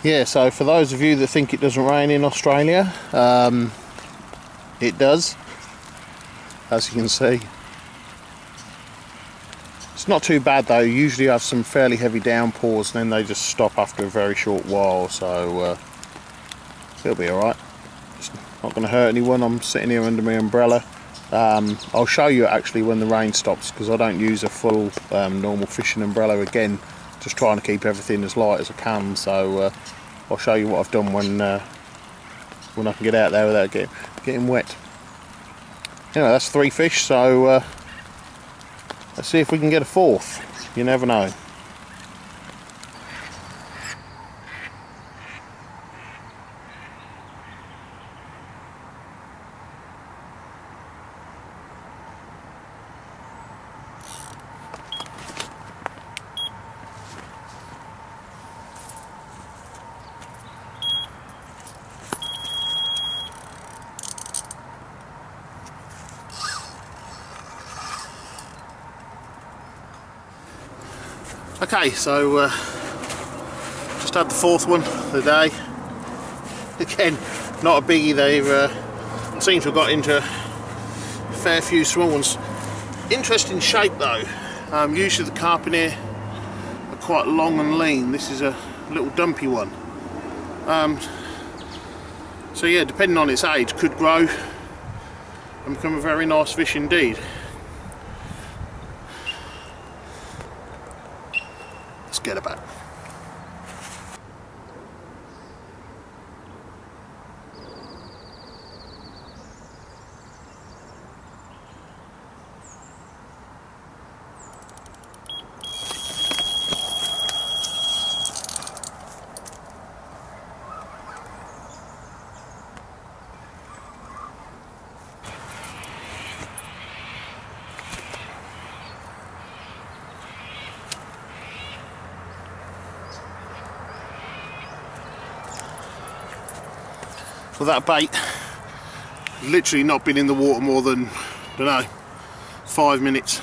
Yeah, so for those of you that think it doesn't rain in Australia, it does, as you can see. It's not too bad though. Usually you have some fairly heavy downpours and then they just stop after a very short while, so it'll be alright. It's not going to hurt anyone. I'm sitting here under my umbrella. I'll show you actually when the rain stops, because I don't use a full normal fishing umbrella. Again, just trying to keep everything as light as I can, so I'll show you what I've done when I can get out there without getting wet. Anyway, that's 3 fish, so let's see if we can get a 4th. You never know. Okay, so just had the 4th one of the day. Again, not a biggie. They've seem to have got into a fair few small ones. Interesting shape though. Usually the carp in here are quite long and lean. This is a little dumpy one. So yeah, depending on its age, could grow and become a very nice fish indeed. Get about. For that bait, literally not been in the water more than, I don't know, 5 minutes.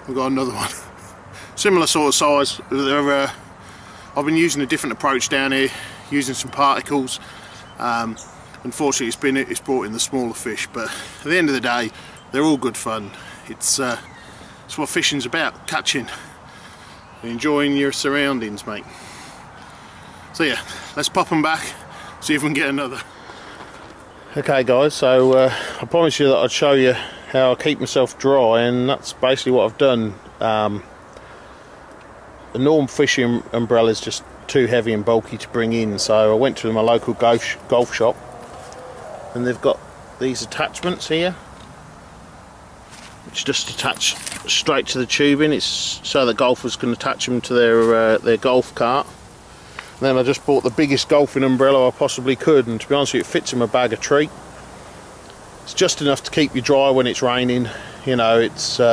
We've got another one. Similar sort of size. I've been using a different approach down here, using some particles. Unfortunately it's brought in the smaller fish, but at the end of the day they're all good fun. It's what fishing's about, catching and enjoying your surroundings, mate. So yeah, let's pop them back, see if we can get another. Okay guys, so I promised you that I'd show you how I keep myself dry, and that's basically what I've done. The normal fishing umbrella is just too heavy and bulky to bring in, so I went to my local golf shop, and they've got these attachments here which just attach straight to the tubing. It's so that golfers can attach them to their golf cart. And then I just bought the biggest golfing umbrella I possibly could, and to be honest with you, it fits in my bag of treat. It's just enough to keep you dry when it's raining. You know, it's you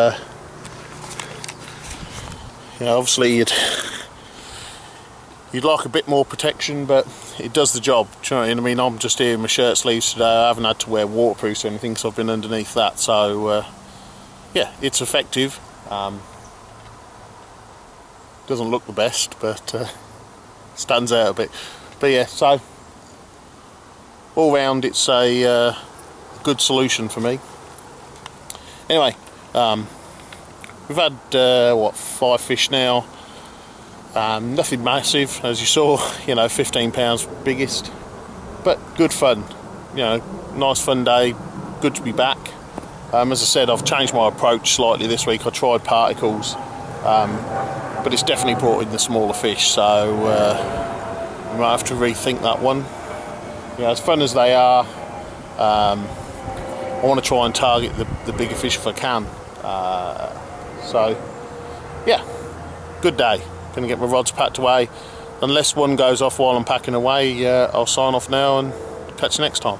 know, obviously you'd like a bit more protection, but it does the job. Do you know what I mean? I'm just here in my shirt sleeves today. I haven't had to wear waterproofs or anything, so I've been underneath that. So yeah, it's effective. Doesn't look the best, but stands out a bit. But yeah, so all round it's a good solution for me. Anyway, we've had what, 5 fish now. Nothing massive, as you saw, you know, 15 pounds biggest, but good fun. You know, nice fun day, good to be back. As I said, I've changed my approach slightly this week. I tried particles, but it's definitely brought in the smaller fish, so we might have to rethink that one. You know, as fun as they are, I want to try and target the bigger fish if I can. So yeah, good day. Gonna get my rods packed away. Unless one goes off while I'm packing away, I'll sign off now and catch you next time.